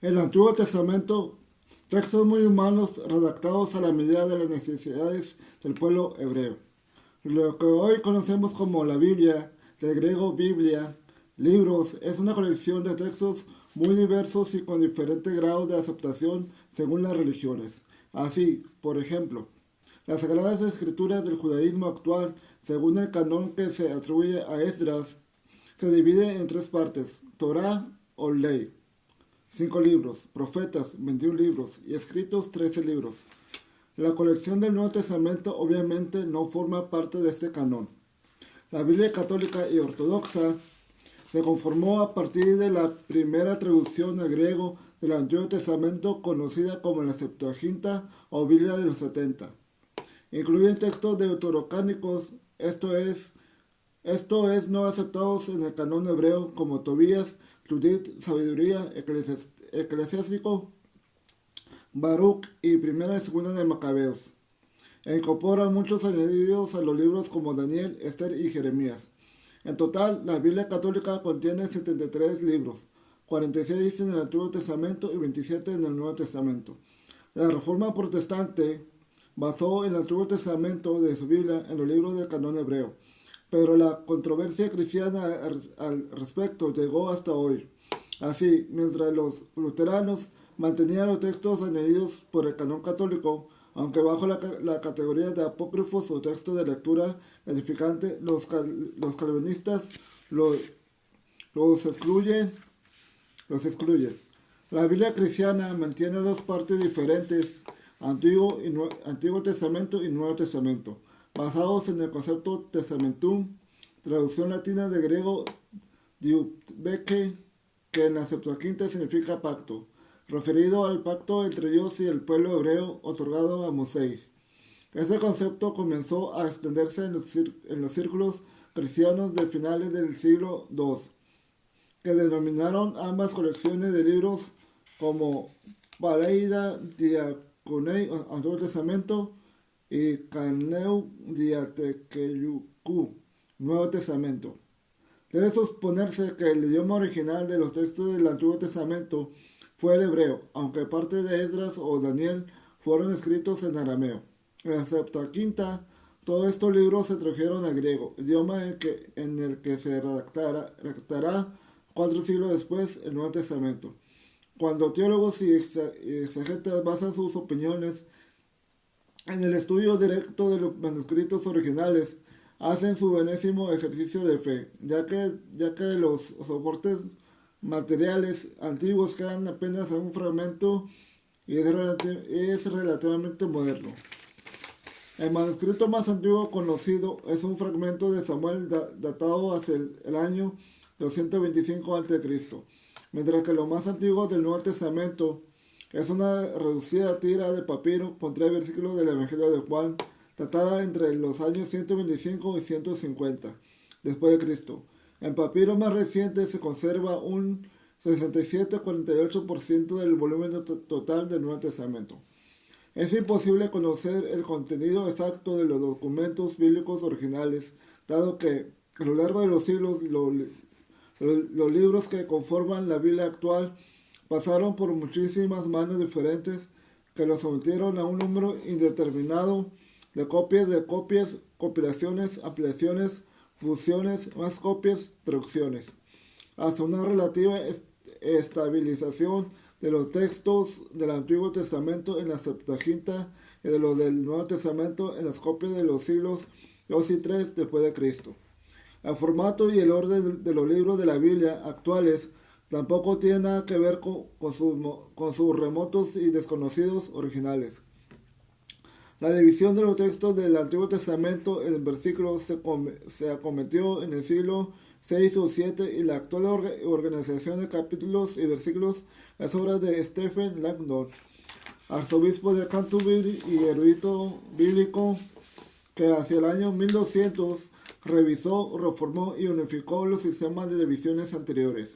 El Antiguo Testamento, textos muy humanos redactados a la medida de las necesidades del pueblo hebreo. Lo que hoy conocemos como la Biblia, del griego Biblia, libros, es una colección de textos muy diversos y con diferentes grados de aceptación según las religiones. Así, por ejemplo, las Sagradas Escrituras del judaísmo actual, según el canon que se atribuye a Esdras, se divide en tres partes: Torá o ley, 5 libros; profetas, 21 libros; y escritos, 13 libros. La colección del Nuevo Testamento obviamente no forma parte de este canon. La Biblia católica y ortodoxa se conformó a partir de la primera traducción al griego del Antiguo Testamento, conocida como la Septuaginta o Biblia de los 70. Incluyen textos deuterocánicos, esto es no aceptados en el canon hebreo, como Tobías, Judith, Sabiduría, Eclesiástico, Baruch y Primera y Segunda de Macabeos. E incorpora muchos añadidos a los libros como Daniel, Esther y Jeremías. En total, la Biblia católica contiene 73 libros, 46 en el Antiguo Testamento y 27 en el Nuevo Testamento. La Reforma Protestante basó el Antiguo Testamento de su Biblia en los libros del canon hebreo, pero la controversia cristiana al respecto llegó hasta hoy. Así, mientras los luteranos mantenían los textos añadidos por el canon católico, aunque bajo la categoría de apócrifos o textos de lectura edificante, los calvinistas los, los excluyen. Los excluyen. La Biblia cristiana mantiene dos partes diferentes: Antiguo Testamento y Nuevo Testamento, basados en el concepto testamentum, traducción latina de griego diubeke, que en la Septuaginta significa pacto, referido al pacto entre Dios y el pueblo hebreo otorgado a Moisés. Este concepto comenzó a extenderse en los círculos cristianos de finales del siglo II, que denominaron ambas colecciones de libros como Baleida Diaconei, Antiguo Testamento, y Caneu Diatekeyuku, Nuevo Testamento. Debe suponerse que el idioma original de los textos del Antiguo Testamento fue el hebreo, aunque parte de Esdras o Daniel fueron escritos en arameo. En la Septuaginta, todos estos libros se tradujeron al griego, idioma en el que se redactará 4 siglos después el Nuevo Testamento. Cuando teólogos y exegetas basan sus opiniones en el estudio directo de los manuscritos originales, hacen su enésimo ejercicio de fe, ya que los soportes materiales antiguos quedan apenas en un fragmento y es relativamente moderno. El manuscrito más antiguo conocido es un fragmento de Samuel datado hacia el año 225 a.C., mientras que lo más antiguo del Nuevo Testamento es una reducida tira de papiro con 3 versículos del Evangelio de Juan, datada entre los años 125 y 150 después de Cristo. En papiro más reciente se conserva un 67,48% del volumen total del Nuevo Testamento. Es imposible conocer el contenido exacto de los documentos bíblicos originales, dado que a lo largo de los siglos los libros que conforman la Biblia actual pasaron por muchísimas manos diferentes que los sometieron a un número indeterminado de copias, compilaciones, ampliaciones, fusiones, más copias, traducciones, hasta una relativa estabilización de los textos del Antiguo Testamento en la Septuaginta y de los del Nuevo Testamento en las copias de los siglos II y III después de Cristo. El formato y el orden de los libros de la Biblia actuales tampoco tienen nada que ver con sus remotos y desconocidos originales. La división de los textos del Antiguo Testamento en versículos se acometió en el siglo VI o VII, y la actual organización de capítulos y versículos es obra de Stephen Langdon, arzobispo de Canterbury y erudito bíblico, que hacia el año 1200 revisó, reformó y unificó los sistemas de divisiones anteriores.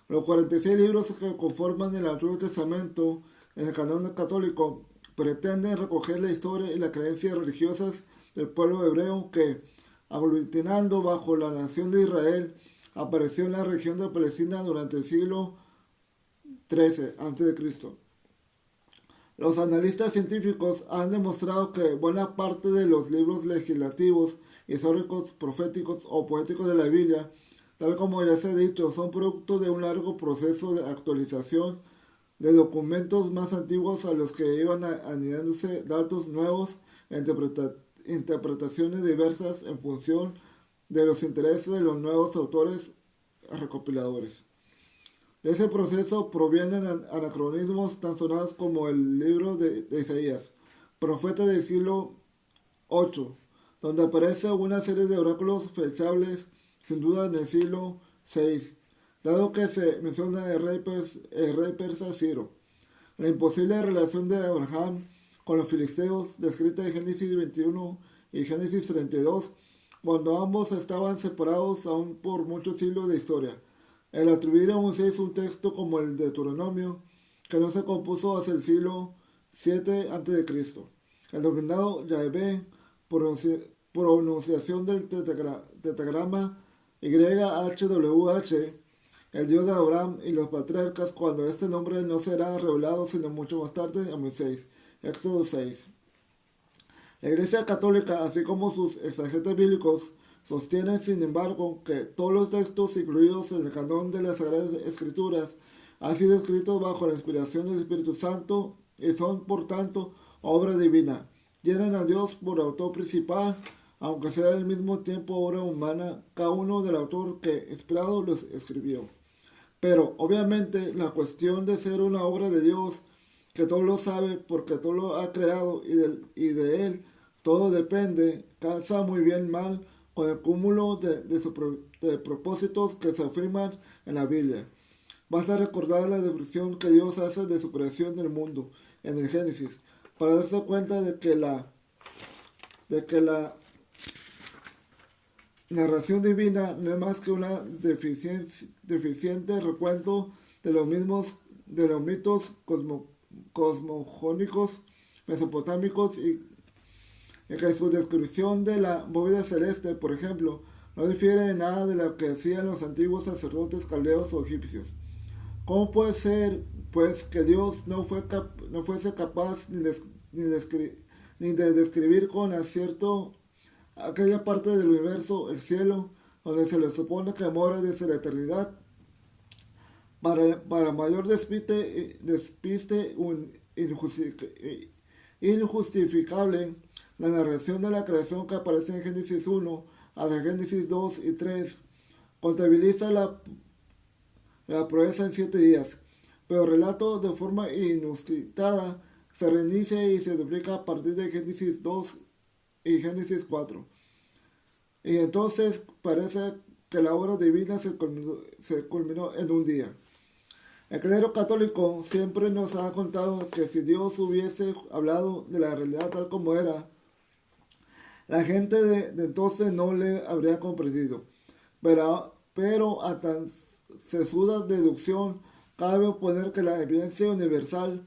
Los 46 libros que conforman el Antiguo Testamento en el canon católico pretenden recoger la historia y las creencias religiosas del pueblo hebreo que, aglutinando bajo la nación de Israel, apareció en la región de Palestina durante el siglo 13 a.C. Los analistas científicos han demostrado que buena parte de los libros legislativos, históricos, proféticos o poéticos de la Biblia, tal como ya se ha dicho, son producto de un largo proceso de actualización de documentos más antiguos a los que iban añadiéndose datos nuevos e interpretaciones diversas en función de los intereses de los nuevos autores recopiladores. De ese proceso provienen anacronismos tan sonados como el libro de Isaías, profeta del siglo VIII, donde aparece una serie de oráculos fechables, sin duda en el siglo VI, dado que se menciona el rey persa Ciro. La imposible relación de Abraham con los filisteos, descrita en Génesis 21 y Génesis 32, cuando ambos estaban separados aún por muchos siglos de historia. El atribuir a Moisés un texto como el de Deuteronomio, que no se compuso hasta el siglo VII a.C. El denominado Yahvé, pronunciación del tetragrama YHWH, el Dios de Abraham y los patriarcas, cuando este nombre no será revelado sino mucho más tarde a Moisés. Éxodo 6. La Iglesia Católica, así como sus exegetas bíblicos, sostienen, sin embargo, que todos los textos incluidos en el canon de las Sagradas Escrituras han sido escritos bajo la inspiración del Espíritu Santo y son, por tanto, obra divina. Tienen a Dios por autor principal, aunque sea al mismo tiempo obra humana, cada uno del autor que inspirado los escribió. Pero, obviamente, la cuestión de ser una obra de Dios, que todo lo sabe porque todo lo ha creado y de él todo depende, casa muy bien mal con el cúmulo de propósitos que se afirman en la Biblia. Basta recordar la descripción que Dios hace de su creación del mundo en el Génesis, para darse cuenta de que la narración divina no es más que una deficiente recuento de los mitos cosmogónicos mesopotámicos y que su descripción de la bóveda celeste, por ejemplo, no difiere en nada de lo que hacían los antiguos sacerdotes caldeos o egipcios. ¿Cómo puede ser, pues, que Dios no fuese capaz ni de describir con acierto aquella parte del universo, el cielo, donde se le supone que mora desde la eternidad? Para mayor despiste injustificable, la narración de la creación que aparece en Génesis 1 hasta Génesis 2 y 3 contabiliza la proeza en 7 días, pero el relato de forma inusitada se reinicia y se duplica a partir de Génesis 2 y Génesis 4. Y entonces parece que la obra divina se culminó en un día. El clero católico siempre nos ha contado que si Dios hubiese hablado de la realidad tal como era, la gente de entonces no le habría comprendido. Pero a tan sesuda deducción cabe oponer que la evidencia universal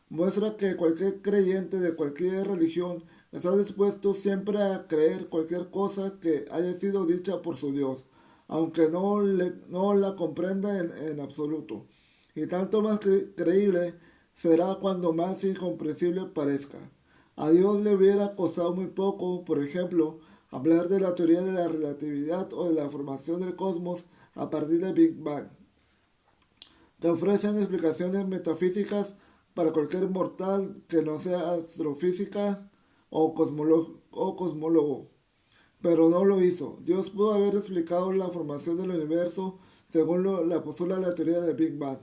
muestra que cualquier creyente de cualquier religión está dispuesto siempre a creer cualquier cosa que haya sido dicha por su Dios, aunque no la comprenda en absoluto. Y tanto más creíble será cuando más incomprensible parezca. A Dios le hubiera costado muy poco, por ejemplo, hablar de la teoría de la relatividad o de la formación del cosmos a partir del Big Bang, que ofrecen explicaciones metafísicas para cualquier mortal que no sea astrofísica o cosmólogo. Pero no lo hizo. Dios pudo haber explicado la formación del universo según la postula de la teoría del Big Bang.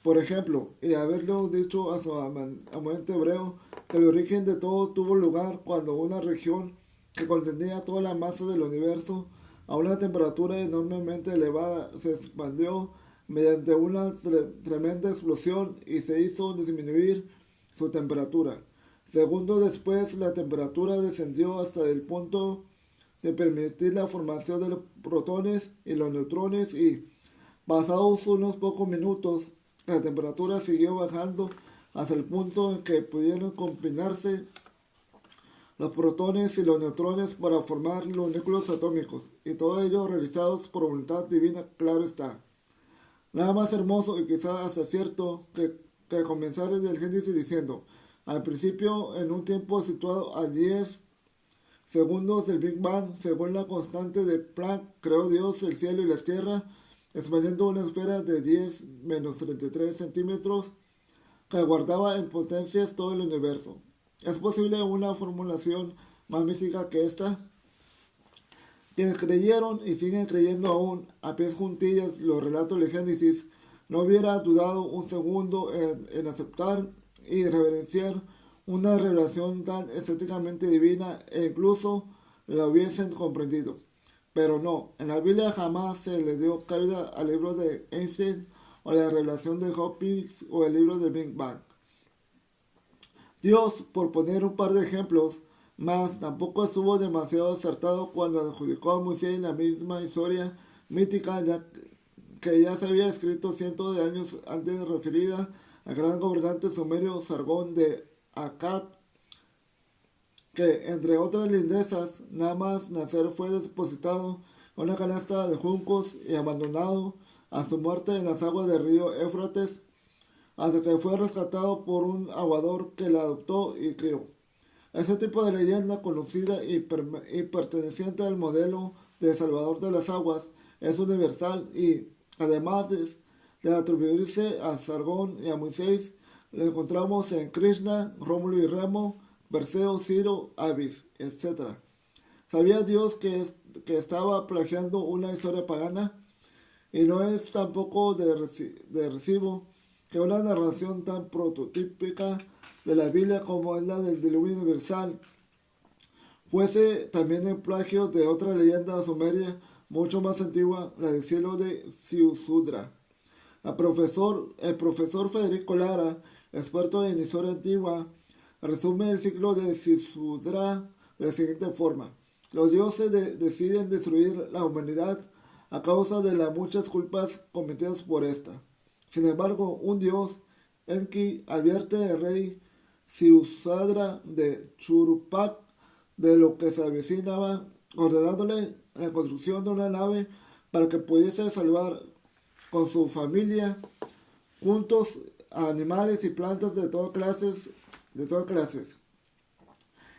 Por ejemplo, y haberlo dicho a su amante hebreo, que el origen de todo tuvo lugar cuando una región que contenía toda la masa del universo a una temperatura enormemente elevada se expandió mediante una tremenda explosión y se hizo disminuir su temperatura. Segundos después, la temperatura descendió hasta el punto de permitir la formación de los protones y los neutrones y, pasados unos pocos minutos, la temperatura siguió bajando hasta el punto en que pudieron combinarse los protones y los neutrones para formar los núcleos atómicos, y todo ello realizados por voluntad divina, claro está. Nada más hermoso y quizás hasta cierto que comenzar desde el Génesis diciendo, al principio en un tiempo situado a 10 segundos del Big Bang, según la constante de Planck, creó Dios el cielo y la tierra, expandiendo una esfera de 10 menos 33 centímetros que guardaba en potencias todo el universo. ¿Es posible una formulación más mística que esta? Quienes creyeron y siguen creyendo aún a pies juntillas los relatos del Génesis, no hubiera dudado un segundo en aceptar y reverenciar una revelación tan estéticamente divina e incluso la hubiesen comprendido. Pero no, en la Biblia jamás se le dio cabida al libro de Einstein o la revelación de Hopkins o el libro de Big Bang. Dios, por poner un par de ejemplos más, tampoco estuvo demasiado acertado cuando adjudicó a Moisés la misma historia mítica que ya se había escrito cientos de años antes referida al gran gobernante sumerio Sargón de Akkad, que entre otras lindezas, nada más nacer fue depositado en una canasta de juncos y abandonado a su muerte en las aguas del río Éufrates, hasta que fue rescatado por un aguador que la adoptó y crió. Ese tipo de leyenda conocida y perteneciente al modelo de Salvador de las Aguas es universal y, además de atribuirse a Sargón y a Moisés, lo encontramos en Krishna, Rómulo y Remo, Perseo, Ciro, Avis, etc. ¿Sabía Dios que estaba plagiando una historia pagana? Y no es tampoco de recibo que una narración tan prototípica de la Biblia como es la del diluvio universal fuese también el plagio de otra leyenda sumeria mucho más antigua, la del cielo de Ziusudra. El profesor Federico Lara, experto en historia antigua, resume el ciclo de Ziusudra de la siguiente forma. Los dioses deciden destruir la humanidad a causa de las muchas culpas cometidas por esta. Sin embargo, un dios, Enki, advierte al rey Ziusudra de Churupak de lo que se avecinaba, ordenándole la construcción de una nave para que pudiese salvar con su familia juntos a animales y plantas de todas clases.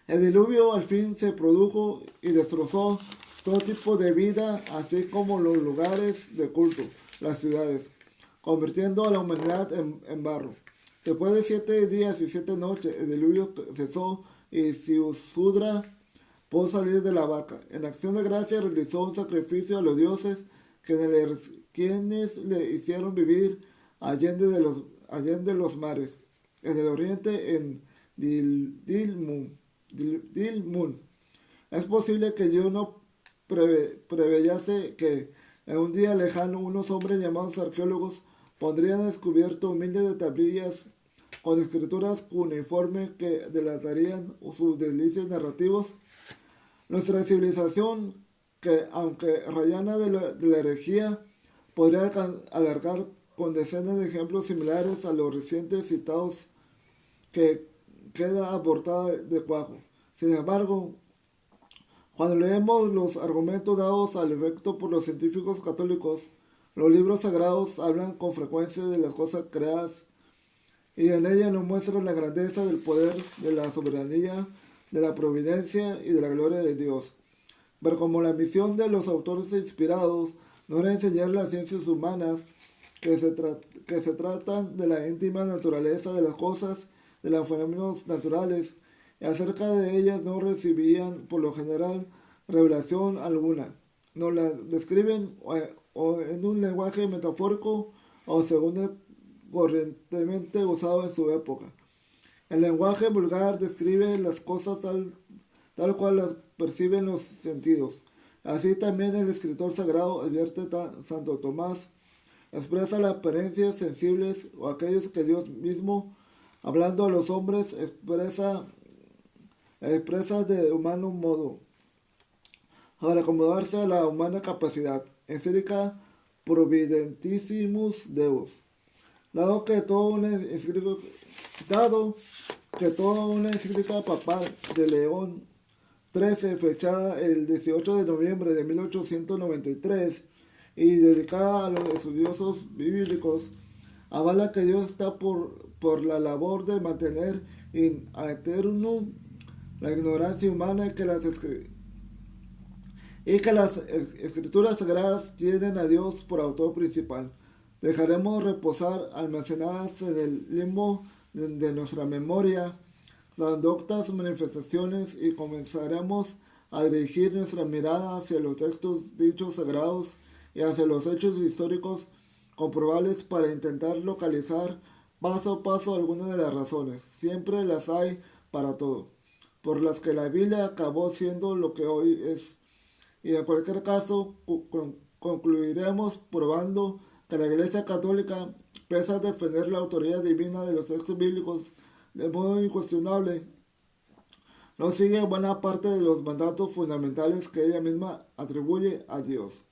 El diluvio al fin se produjo y destrozó todo tipo de vida, así como los lugares de culto, las ciudades, convirtiendo a la humanidad en barro. Después de 7 días y 7 noches, el diluvio cesó y Ziusudra pudo salir de la barca. En acción de gracia realizó un sacrificio a los dioses quienes le hicieron vivir allende los mares, en el oriente en Dilmun. Es posible que yo no preveyase que en un día lejano unos hombres llamados arqueólogos pondrían a descubierto humildes de tablillas con escrituras cuneiformes que delatarían sus delicios narrativos. Nuestra civilización, que aunque rayana de la herejía, podría alargar con decenas de ejemplos similares a los recientes citados, que queda abortada de cuajo. Sin embargo, cuando leemos los argumentos dados al efecto por los científicos católicos, los libros sagrados hablan con frecuencia de las cosas creadas y en ella nos muestran la grandeza del poder, de la soberanía, de la providencia y de la gloria de Dios. Pero como la misión de los autores inspirados no era enseñar las ciencias humanas que se tratan de la íntima naturaleza de las cosas, de los fenómenos naturales, y acerca de ellas no recibían por lo general revelación alguna. Nos las describen o en un lenguaje metafórico o según el corrientemente usado en su época. El lenguaje vulgar describe las cosas tal cual las perciben los sentidos. Así también el escritor sagrado advierte Santo Tomás, expresa las apariencias sensibles o aquellos que Dios mismo, hablando a los hombres, expresa de humano modo, para acomodarse a la humana capacidad. Encíclica Providentissimus Deus. Dado que toda una encíclica papal de León XIII, fechada el 18 de noviembre de 1893, y dedicada a los estudiosos bíblicos, avala que Dios está por la labor de mantener in aeternum la ignorancia humana y que las escrituras sagradas tienen a Dios por autor principal. Dejaremos reposar almacenadas en el limbo de nuestra memoria las doctas manifestaciones y comenzaremos a dirigir nuestra mirada hacia los textos dichos sagrados y hacia los hechos históricos comprobables para intentar localizar paso a paso algunas de las razones, siempre las hay para todo, por las que la Biblia acabó siendo lo que hoy es. Y en cualquier caso, concluiremos probando que la Iglesia Católica, pese a defender la autoridad divina de los textos bíblicos de modo incuestionable, no sigue buena parte de los mandatos fundamentales que ella misma atribuye a Dios.